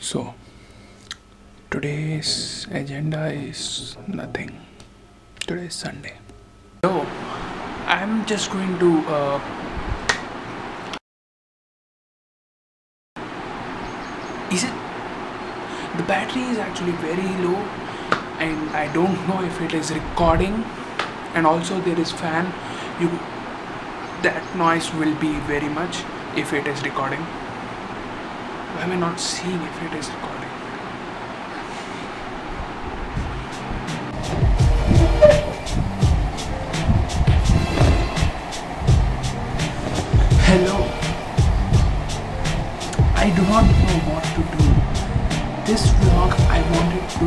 So, today's agenda is nothing. Today is Sunday. So, I'm just going to is it the battery is actually very low and I don't know if it is recording, and also there is fan. You that noise will be very much if it is recording. Why am I not seeing if it is recording? Hello. I do not know what to do. This vlog I wanted to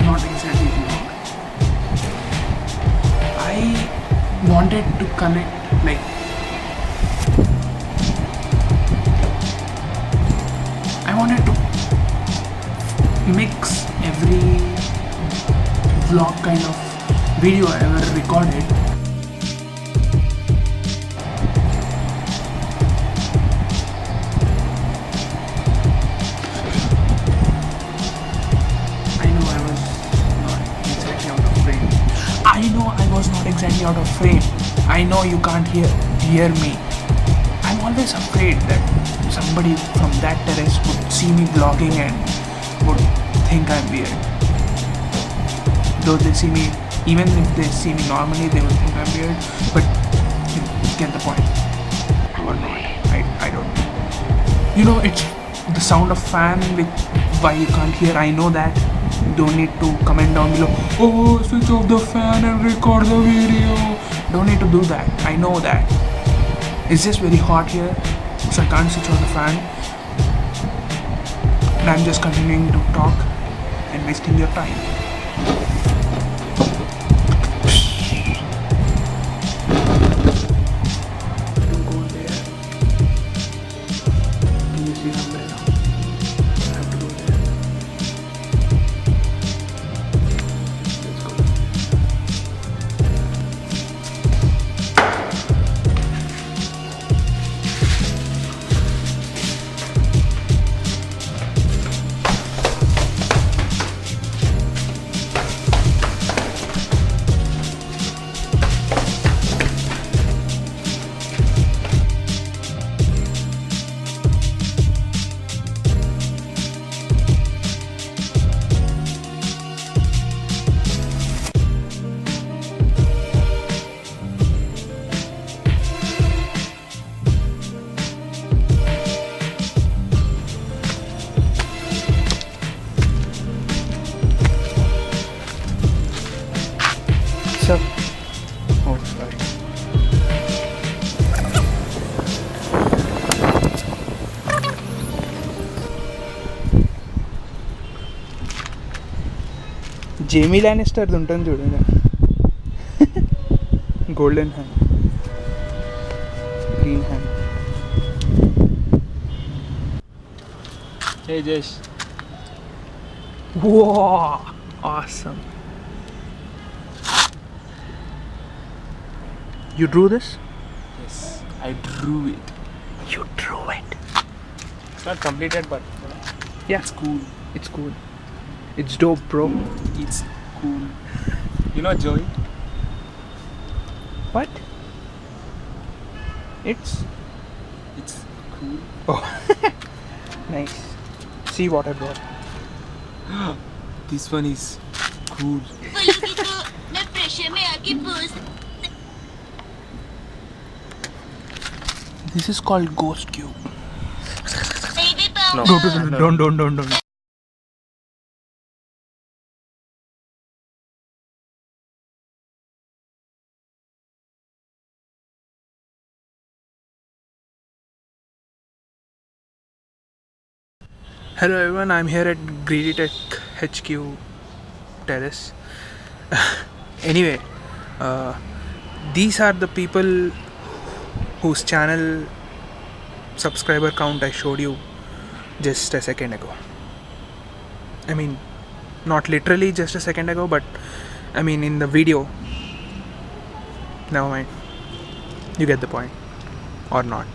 not exactly vlog. I wanted to connect I wanted to mix every vlog kind of video I ever recorded. I know I was not exactly out of frame. I know you can't hear me. I'm always afraid that somebody from that terrace would see me vlogging and would think I'm weird. Though they see me, even if they see me normally, they will think I'm weird. But you get the point. Or not. I don't know. You know, it's the sound of fan with why you can't hear. I know that. Don't need to comment down below, oh, switch off the fan and record the video. Don't need to do that. I know that. It's just very hot here, so I can't switch on the fan. And I'm just continuing to talk and wasting your time. Don't go there. Can you see the umbrella? I have to go there. Oh, sorry. Jamie Lannister ఉంటుంది చూడండి. Golden hand. Green hand. Hey Jayesh. Whoa! Awesome. You drew this? Yes, I drew it. You drew it. It's not completed, but Yeah, it's cool. it's cool. It's dope, bro. It's cool. You know Joey? What? It's cool. oh, nice. See what I brought. This one is cool. This is called Ghost Cube. No. Don't. Hello everyone, I'm here at Greedy Tech HQ Terrace. Anyway, these are the people whose channel subscriber count I showed you just a second ago. I mean, not literally just a second ago, but I mean in the video. Never mind. You get the point. Or not.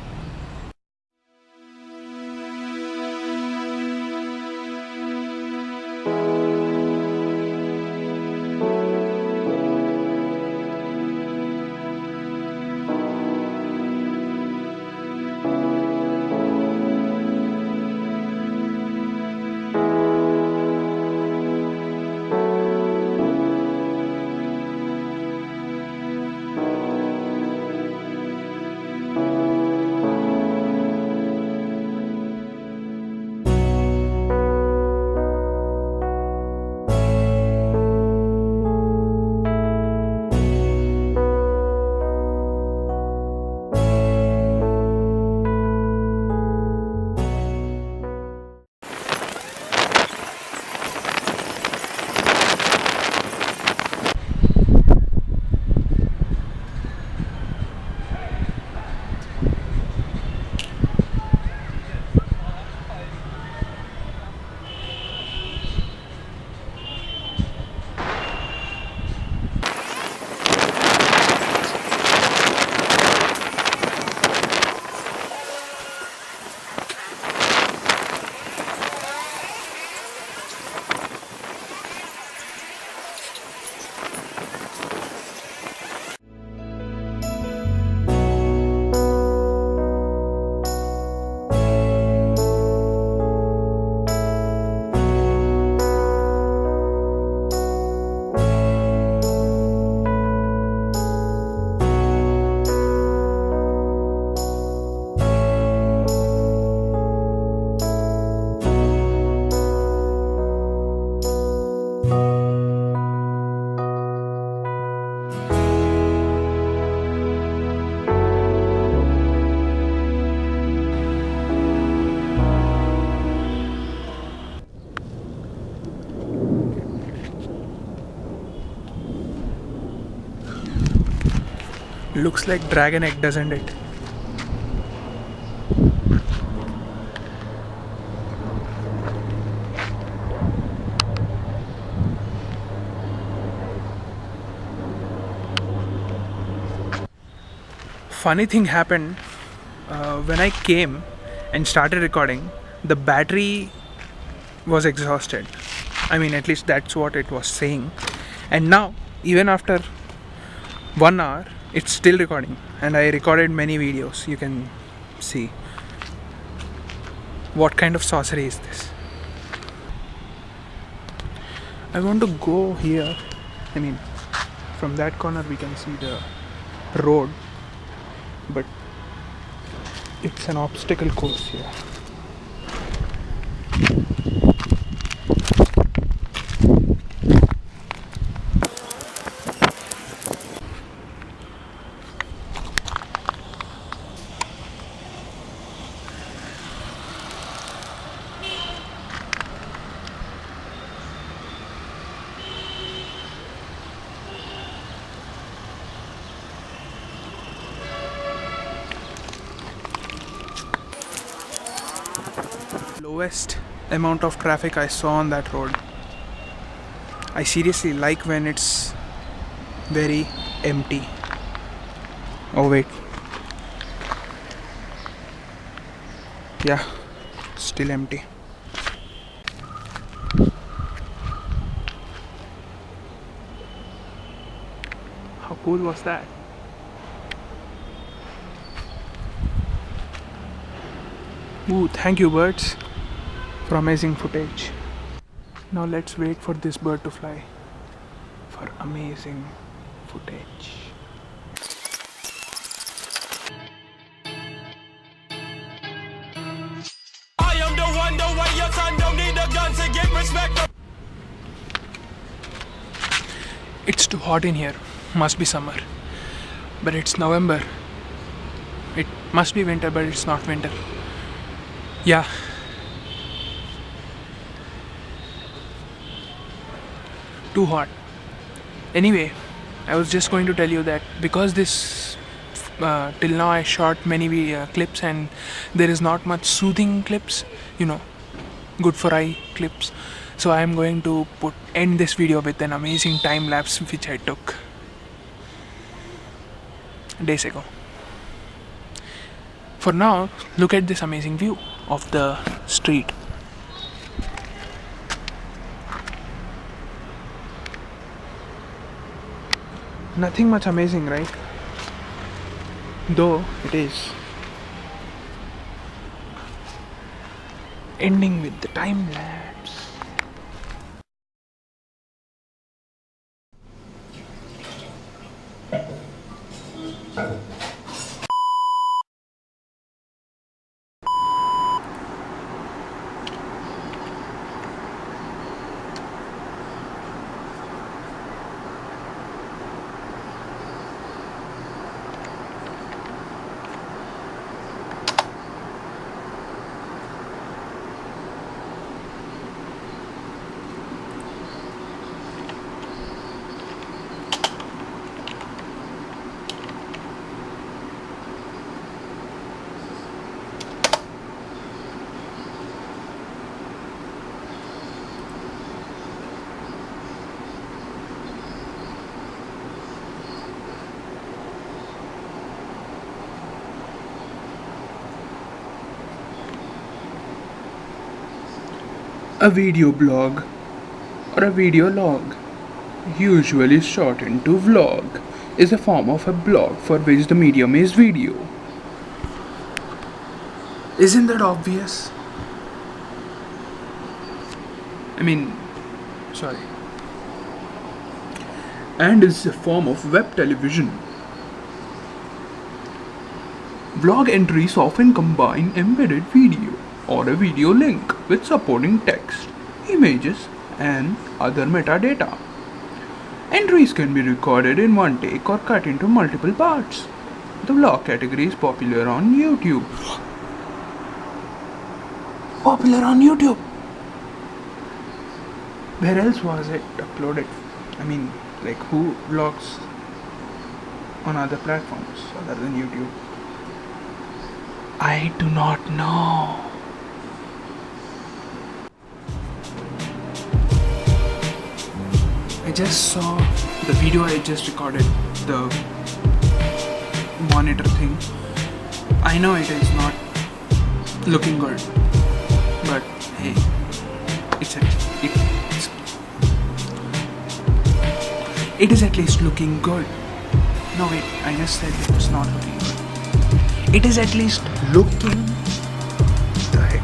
Looks like dragon egg, doesn't it? Funny thing happened when I came and started recording. The battery was exhausted. I mean, at least that's what it was saying. And now, even after 1 hour, it's still recording. And I recorded many videos. You can see. What kind of sorcery is this? I want to go here. I mean, from that corner we can see the road, but it's an obstacle course here. Lowest amount of traffic I saw on that road. I seriously like when it's very empty. Oh wait. Yeah, still empty. How cool was that? Ooh, thank you birds for amazing footage. Now let's wait for this bird to fly for amazing footage. I am the one, the way your son don't need a gun to get respect. It's too hot in here. Must be summer. But it's November. It must be winter, but it's not winter. Yeah. Too hot. Anyway, I was just going to tell you that because this till now I shot many clips and there is not much soothing clips, good for eye clips. So I am going to end this video with an amazing time lapse which I took days ago. For now, look at this amazing view of the street. Nothing much amazing, right? Though it is. Ending with the time lapse. A video blog or a video log, usually shortened to vlog, is a form of a blog for which the medium is video. Isn't that obvious? Sorry. And is a form of web television. Blog entries often combine embedded video or a video link with supporting text, images, and other metadata. Entries can be recorded in one take or cut into multiple parts. The vlog category is popular on YouTube. Popular on YouTube? Where else was it uploaded? Who vlogs? on other platforms other than YouTube? I do not know. I just saw the video I just recorded, the monitor thing. I know it is not looking good, but hey, it is at least looking good. No wait, I just said it's not looking good. It is at least looking. The heck.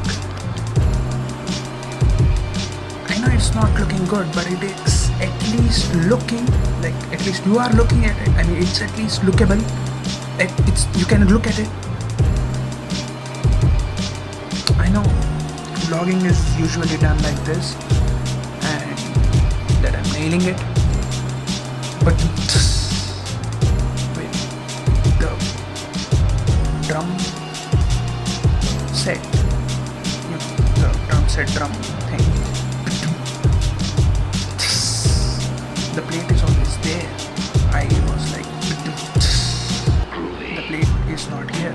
I know it's not looking good, but it is at least looking, like at least you are looking at it. I mean, it's at least lookable. You can look at it. I know vlogging is usually done like this, and that I'm nailing it. But wait, the drum set, the drum set drum thing. The plate is always there. I was like, the plate is not here.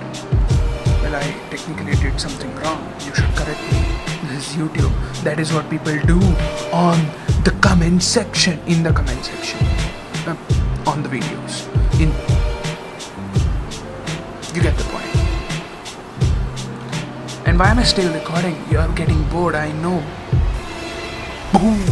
Well, I technically did something wrong. You should correct me. This is YouTube. That is what people do on the comment section. In the comment section. On the videos. You get the point. And why am I still recording? You are getting bored, I know. Boom.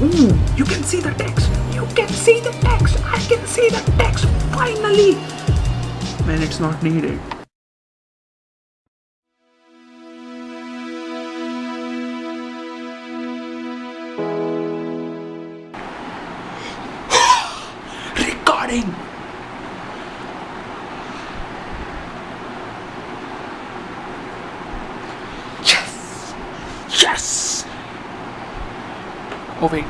Ooh, you can see the text. You can see the text. I can see the text. Finally. When it's not needed. Recording. Yes. Yes. Oh wait.